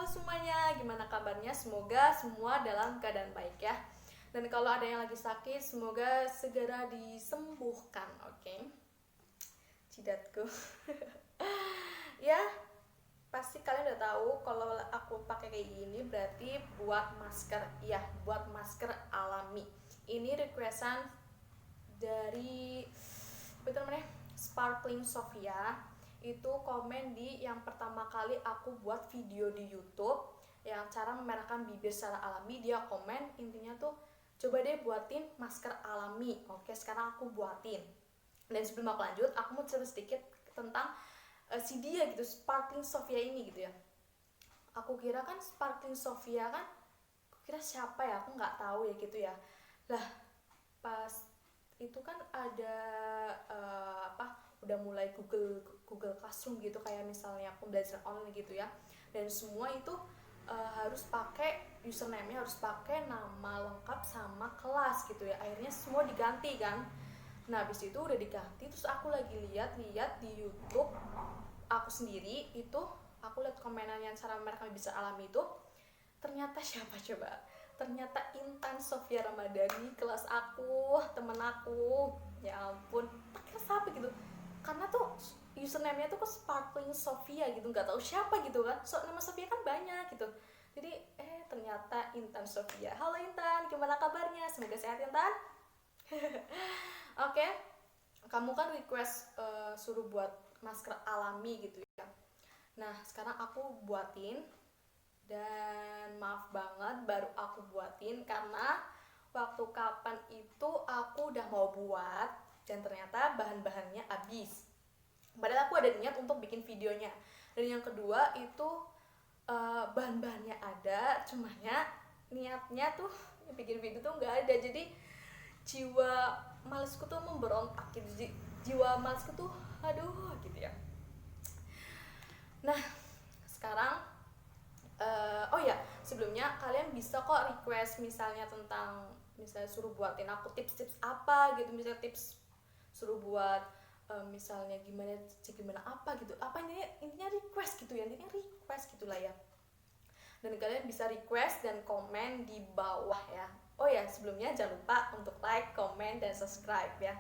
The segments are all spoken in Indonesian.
semuanya, gimana kabarnya? Semoga semua dalam keadaan baik ya. Dan kalau ada yang lagi sakit, semoga segera disembuhkan, oke? Jidatku. Ya, pasti kalian udah tahu kalau aku pakai kayak gini berarti buat masker. Ya, buat masker alami. Ini requestan dari apa namanya? Sparkling Sofia. Itu komen di yang pertama kali aku buat video di YouTube yang cara memerahkan bibir secara alami. Dia komen intinya tuh coba deh buatin masker alami. Oke, sekarang aku buatin. Dan sebelum aku lanjut, aku mau cerita sedikit tentang si dia gitu, Sparkling Sofia ini gitu ya. Aku kira kan Sparkling Sofia kan, aku kira siapa ya, aku nggak tahu ya gitu ya. Lah pas itu kan ada udah mulai Google Classroom gitu, kayak misalnya pembelajaran online gitu ya, dan semua itu harus pakai username-nya, harus pakai nama lengkap sama kelas gitu ya. Akhirnya semua diganti kan. Nah habis itu udah diganti, terus aku lagi lihat di YouTube aku sendiri itu, aku lihat komenan yang cara mereka bisa alami itu, ternyata siapa coba? Ternyata Intan Sofia Ramadhani, kelas aku, temen aku. Ya ampun, tak kira siapa gitu. Karena tuh username-nya tuh ke Sparkling Sofia gitu, nggak tahu siapa gitu kan. So, nama Sofia kan banyak gitu. Jadi ternyata Intan Sofia. Halo Intan, gimana kabarnya? Semoga sehat Intan. Oke, kamu kan request suruh buat masker alami gitu ya. Nah, sekarang aku buatin. Dan maaf banget baru aku buatin karena waktu kapan itu aku udah mau buat dan ternyata bahan-bahannya habis. Padahal aku ada niat untuk bikin videonya. Dan yang kedua itu bahan-bahannya ada, cumanya niatnya tuh bikin video tuh nggak ada. Jadi jiwa malesku tuh memberontak gitu. Jiwa malesku tuh aduh gitu ya. Nah, sekarang oh ya, sebelumnya kalian bisa kok request misalnya tentang, misalnya suruh buatin aku tips-tips apa gitu, misalnya tips suruh buat misalnya gimana apa gitu, apa ini intinya request gitu ya, intinya request gitulah ya. Dan kalian bisa request dan komen di bawah ya. Oh ya, sebelumnya jangan lupa untuk like, komen, dan subscribe ya.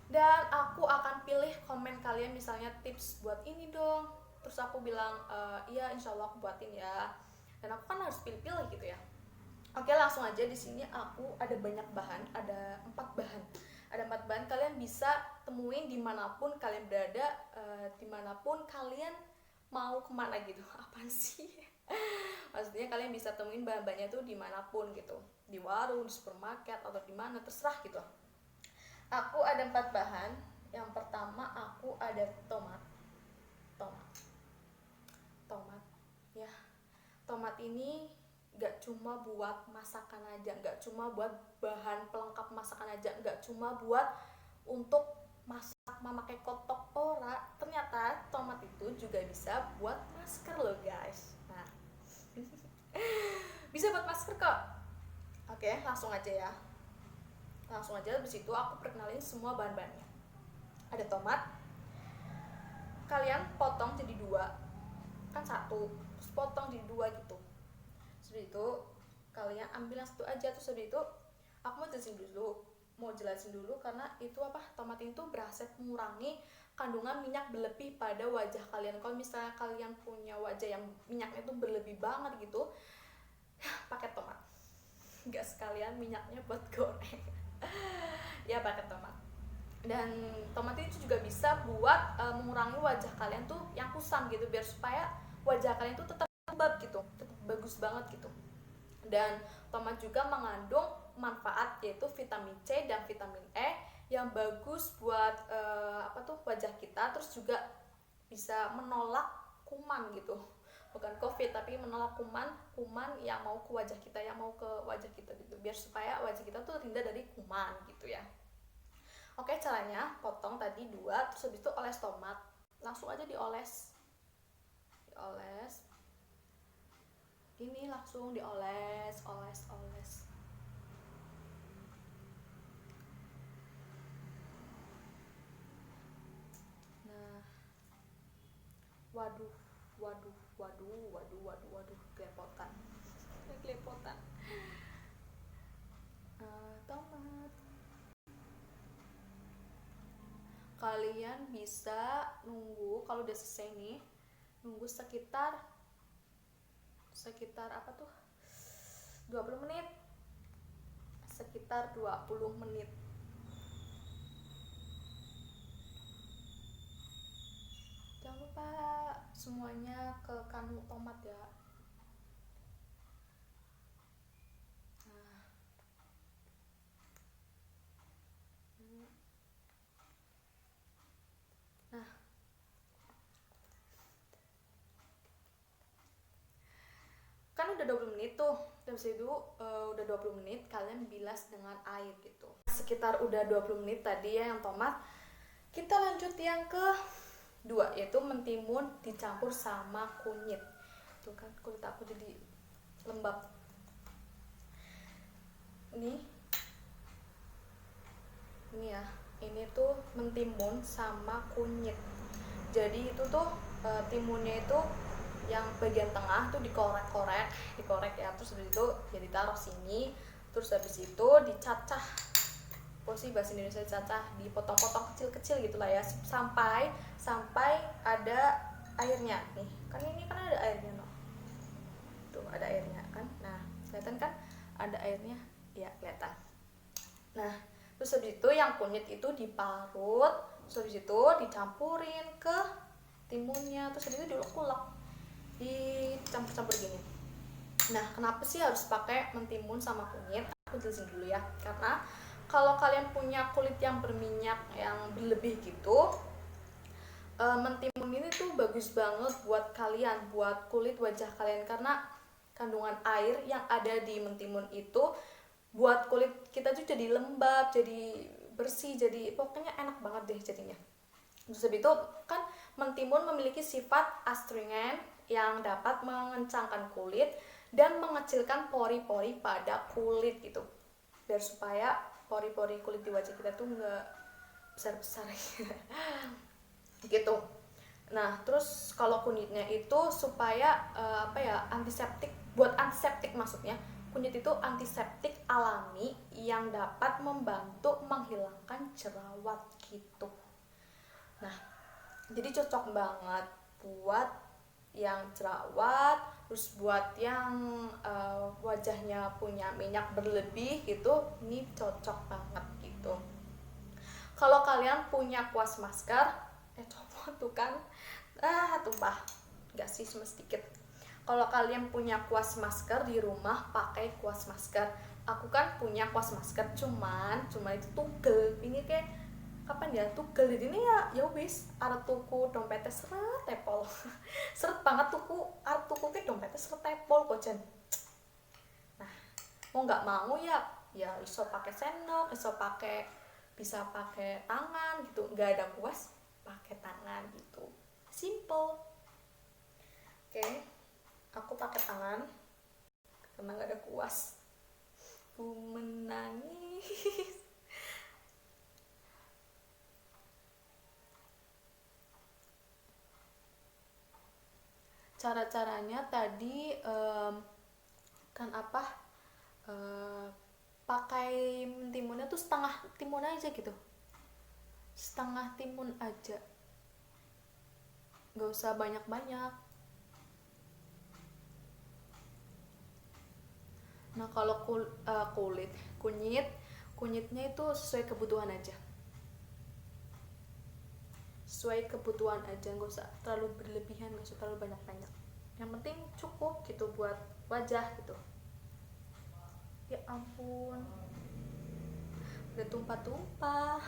Dan aku akan pilih komen kalian, misalnya tips buat ini dong, terus aku bilang iya insya Allah aku buatin ya. Dan aku kan harus pilih-pilih gitu ya. Oke, langsung aja. Di sini aku ada banyak bahan, ada 4 bahan. Kalian bisa temuin dimanapun kalian berada, dimanapun kalian mau kemana gitu. Apaan sih? Maksudnya kalian bisa temuin bahan-bahannya tuh dimanapun gitu, di warung, di supermarket, atau dimana, terserah gitu. Aku ada 4 bahan. Yang pertama aku ada tomat. Tomat ya. Tomat ini gak cuma buat masakan aja, gak cuma buat bahan pelengkap masakan aja, gak cuma buat untuk masak memakai kotok ora. Ternyata tomat itu juga bisa buat masker loh guys. Nah bisa buat masker kok. Oke, langsung aja ya. Habis itu aku perkenalin semua bahan-bahannya. Ada tomat, kalian potong jadi 2, kan 1, terus potong jadi 2 gitu. Setelah itu kalian ambil yang 1 aja. Terus habis itu aku mau jelasin dulu karena itu tomat itu berhasil mengurangi kandungan minyak berlebih pada wajah kalian. Kalau misalnya kalian punya wajah yang minyaknya itu berlebih banget gitu, pakai tomat. Nggak sekalian minyaknya buat goreng. Ya pakai tomat. Dan tomat itu juga bisa buat mengurangi wajah kalian tuh yang kusam gitu, biar supaya wajah kalian tuh tetap lembab gitu, tetap bagus banget gitu. Dan tomat juga mengandung manfaat yaitu vitamin C dan vitamin E yang bagus buat wajah kita. Terus juga bisa menolak kuman gitu, bukan covid tapi menolak kuman yang mau ke wajah kita, gitu, biar supaya wajah kita tuh terhindar dari kuman gitu ya. Oke, caranya potong tadi 2, terus habis itu oles tomat, langsung aja dioles ini, langsung dioles. Nah, waduh, waduh kelepotan tomat. Kalian bisa nunggu kalau udah selesai nih, nunggu sekitar apa tuh 20 menit, sekitar 20 menit. Jangan lupa semuanya ke kanu tomat ya. Nah, kan udah 20 menit tuh. Terus itu udah 20 menit kalian bilas dengan air gitu. Sekitar udah 20 menit tadi ya yang tomat. Kita lanjut yang ke dua, yaitu mentimun dicampur sama kunyit. Tuh kan kulit aku jadi lembab. Ini ya, ini tuh mentimun sama kunyit. Jadi itu tuh timunnya itu yang bagian tengah tuh dikorek ya, terus habis itu ya ditaruh sini, terus habis itu dicacah. Posisi bahasa Indonesia dicacah, dipotong-potong kecil-kecil gitulah ya, sampai ada airnya nih. Kan ini kan ada airnya no. Tuh ada airnya kan. Nah, kelihatan kan ada airnya? Ya, kelihatan. Nah, terus habis itu yang kunyit itu diparut, terus habis itu dicampurin ke timunnya, terus habis itu diulek-ulek, dicampur-campur gini. Nah, kenapa sih harus pakai mentimun sama kunyit? Aku jelasin dulu ya. Karena kalau kalian punya kulit yang berminyak yang berlebih gitu, mentimun ini tuh bagus banget buat kalian, buat kulit wajah kalian, karena kandungan air yang ada di mentimun itu buat kulit kita tuh jadi lembab, jadi bersih, jadi pokoknya enak banget deh jadinya. Terus habis itu kan mentimun memiliki sifat astringen yang dapat mengencangkan kulit dan mengecilkan pori-pori pada kulit gitu, biar supaya pori-pori kulit di wajah kita tuh nggak besar-besar gitu. Nah, terus kalau kunyitnya itu supaya antiseptik, buat antiseptik maksudnya. Kunyit itu antiseptik alami yang dapat membantu menghilangkan jerawat gitu. Nah, jadi cocok banget buat yang jerawat, terus buat yang wajahnya punya minyak berlebih gitu, ini cocok banget gitu. Kalau kalian punya kuas masker, copot tuh kan, tumpah, nggak sih, cuma sedikit. Kalau kalian punya kuas masker di rumah, pakai kuas masker. Aku kan punya kuas masker, cuman itu tugel. Ini kayak kapan ya tugel jadi ini ya wis arep tuku dompetnya seret tepol seret banget tuku arep tuku ke dompetnya seret tepol kok jen. Nah, mau nggak mau ya iso pakai sendok, bisa pakai tangan gitu, nggak ada kuas pakai tangan gitu, simple. Oke, aku pakai tangan karena nggak ada kuas. Ku menangis. Cara-caranya tadi kan pakai timunnya tuh setengah timun aja gitu, setengah timun aja, nggak usah banyak-banyak. Nah, kalau kunyitnya itu sesuai kebutuhan aja, nggak usah terlalu berlebihan, nggak usah terlalu banyak-banyak, yang penting cukup gitu buat wajah gitu. Ya ampun, udah tumpah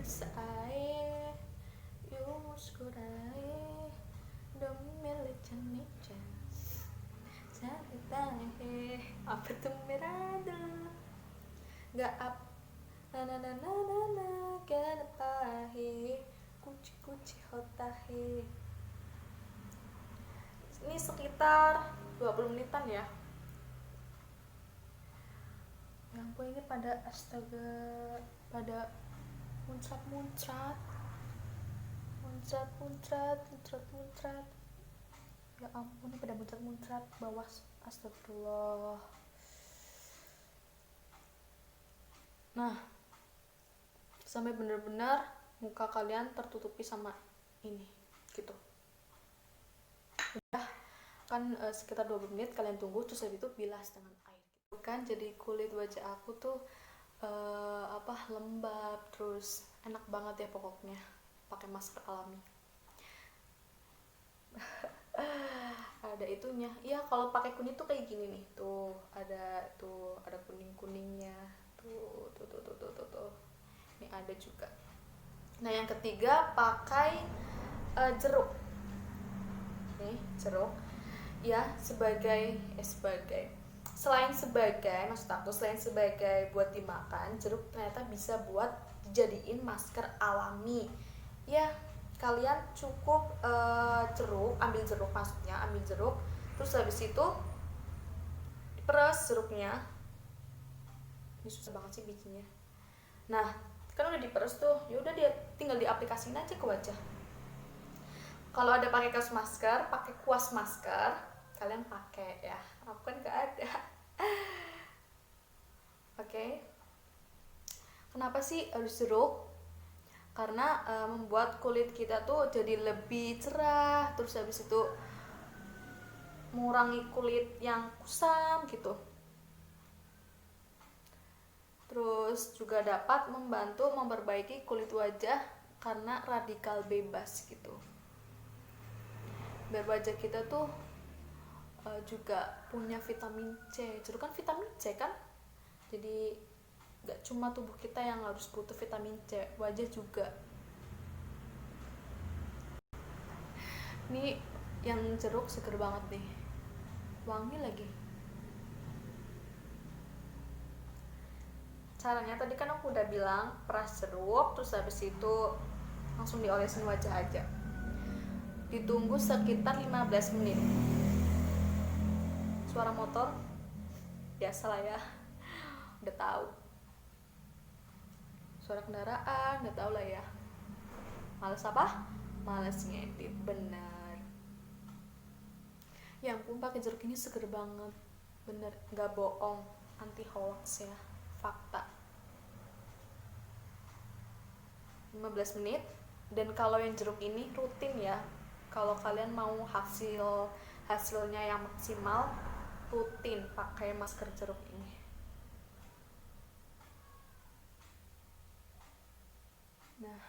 sae yumus kurai domile meja sampai apa tuh merada nggak na kenapa kuci hotahe. Ini sekitar 20 menitan ya. Ya ampun, ini pada astaga, pada muncrat. Ya ampun, ini pada muncrat-muncrat bawah. Astagfirullah. Nah, sampai bener-bener muka kalian tertutupi sama ini gitu. Udah kan sekitar 20 menit kalian tunggu, terus habis itu bilas dengan air gitu kan. Jadi kulit wajah aku tuh lembab, terus enak banget ya pokoknya pakai masker alami. Ada itunya ya, kalau pakai kunyit tuh kayak gini nih, tuh ada kuning kuningnya tuh. Ini ada juga. Nah yang ketiga pakai jeruk. Nih jeruk ya, selain sebagai buat dimakan, jeruk ternyata bisa buat dijadiin masker alami ya. Kalian cukup ambil jeruk, terus habis itu diperes jeruknya. Ini susah banget sih bikinnya. Nah kan udah diperes tuh, ya udah dia tinggal diaplikasiin aja ke wajah. Kalau ada pakai kuas masker, kalian pakai ya. Aku kan gak ada. Oke. Kenapa sih harus jeruk? Karena membuat kulit kita tuh jadi lebih cerah, terus habis itu mengurangi kulit yang kusam gitu. Terus juga dapat membantu memperbaiki kulit wajah karena radikal bebas gitu. Biar wajah kita tuh juga punya vitamin C. Jeruk kan vitamin C kan? Jadi gak cuma tubuh kita yang harus butuh vitamin C, wajah juga. Ini yang jeruk seger banget nih, wangi lagi. Caranya tadi kan aku udah bilang, peras jeruk, terus habis itu langsung diolesin wajah aja. Ditunggu sekitar 15 menit. Suara motor biasalah ya, udah tahu. Suara kendaraan udah tahu lah ya. Males apa? Males ngedit, bener. Ya ampun, pakai jeruk ini seger banget, bener, nggak bohong, anti hoax ya, fakta. 15 menit. Dan kalau yang jeruk ini rutin ya, kalau kalian mau hasilnya yang maksimal, rutin pakai masker jeruk ini. Nah,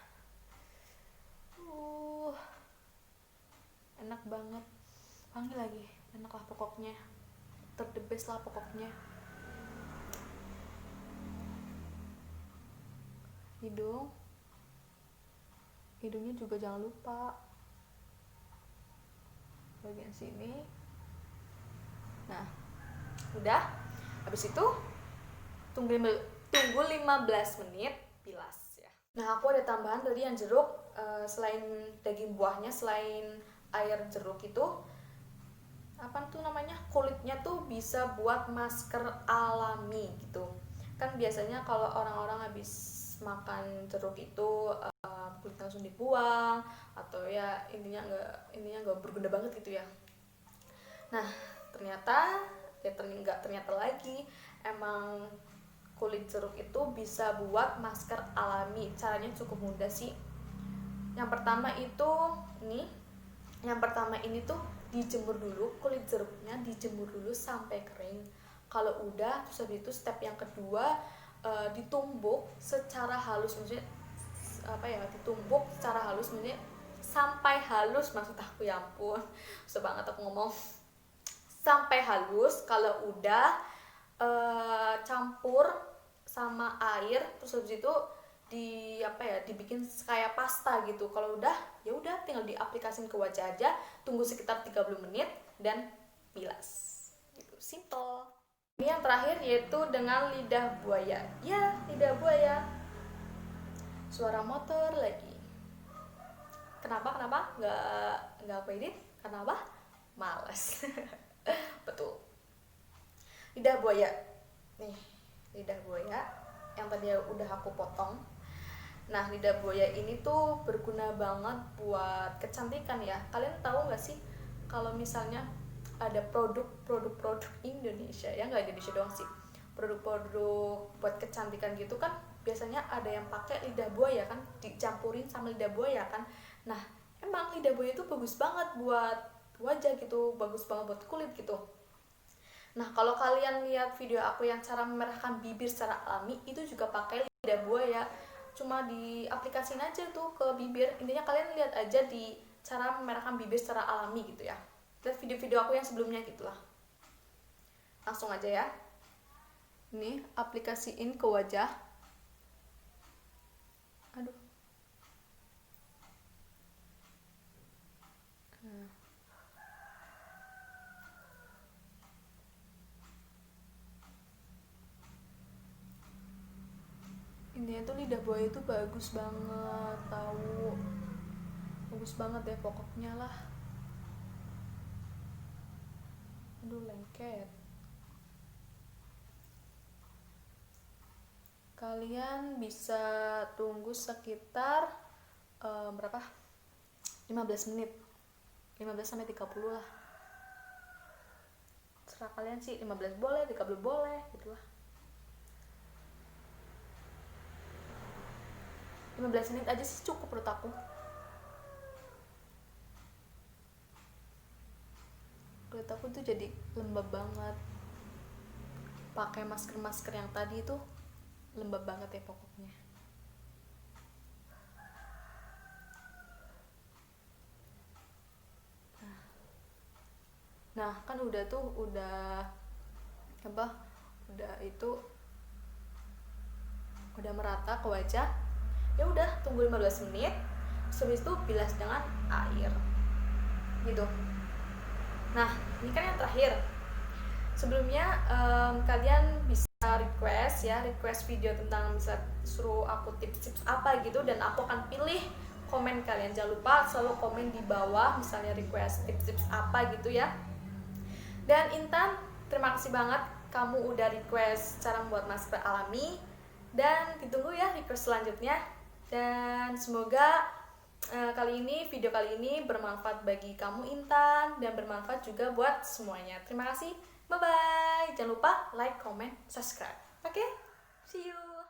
enak banget, wangi lagi, enak lah pokoknya, terdebes lah pokoknya. Hidungnya juga jangan lupa, bagian sini. Nah udah, habis itu tunggu 15 menit, bilas ya. Nah aku ada tambahan tadi yang jeruk, selain daging buahnya, selain air jeruk itu apa tuh namanya, kulitnya tuh bisa buat masker alami gitu kan. Biasanya kalau orang-orang habis makan jeruk itu kulit langsung dibuang, atau ya intinya nggak berguna banget gitu ya. Nah ternyata lagi, emang kulit jeruk itu bisa buat masker alami. Caranya cukup mudah sih. Yang pertama ini tuh dijemur dulu, kulit jeruknya dijemur dulu sampai kering. Kalau udah, terus habis itu step yang kedua, ditumbuk secara halus, maksudnya sampai halus, maksud aku, ya ampun susah banget aku ngomong. Sampai halus. Kalau udah campur sama air, terus habis itu dibikin kayak pasta gitu. Kalau udah, ya udah tinggal diaplikasin ke wajah aja, tunggu sekitar 30 menit dan bilas gitu, simple. Ini yang terakhir yaitu dengan lidah buaya. Ya, lidah buaya. Suara motor lagi. Kenapa nggak aku edit? Karena apa? Males. Betul. Lidah buaya. Nih, lidah buaya yang tadi udah aku potong. Nah, lidah buaya ini tuh berguna banget buat kecantikan ya. Kalian tahu nggak sih kalau misalnya ada produk Indonesia, ya nggak Indonesia doang sih, produk-produk buat kecantikan gitu kan biasanya ada yang pakai lidah buaya kan, dicampurin sama lidah buaya kan. Nah emang lidah buaya itu bagus banget buat wajah gitu, bagus banget buat kulit gitu. Nah kalau kalian lihat video aku yang cara memerahkan bibir secara alami, itu juga pakai lidah buaya, cuma di aplikasiin aja tuh ke bibir. Intinya kalian lihat aja di cara memerahkan bibir secara alami gitu ya, lihat video-video aku yang sebelumnya gitulah. Langsung aja ya, ini aplikasiin ke wajah. Aduh. Intinya tuh lidah buaya itu bagus banget, tahu, bagus banget deh pokoknya lah. Aduh lengket. Kalian bisa tunggu sekitar berapa? 15 menit. 15 sampai 30 lah. Serah kalian sih, 15 boleh, 30 boleh, gitulah. 15 menit aja sih cukup menurut aku. Kulit aku tuh jadi lembab banget. Pakai masker yang tadi tuh lembab banget ya pokoknya. Nah kan udah itu udah merata ke wajah. Ya udah tunggu 15 menit. Habis itu bilas dengan air gitu. Nah ini kan yang terakhir. Sebelumnya kalian bisa request video tentang, bisa suruh aku tips-tips apa gitu, dan aku akan pilih komen kalian. Jangan lupa selalu komen di bawah misalnya request tips-tips apa gitu ya. Dan Intan, terima kasih banget kamu udah request cara membuat masker alami, dan ditunggu ya request selanjutnya. Dan semoga video kali ini bermanfaat bagi kamu Intan, dan bermanfaat juga buat semuanya. Terima kasih, bye bye. Jangan lupa like, comment, subscribe. Oke, see you.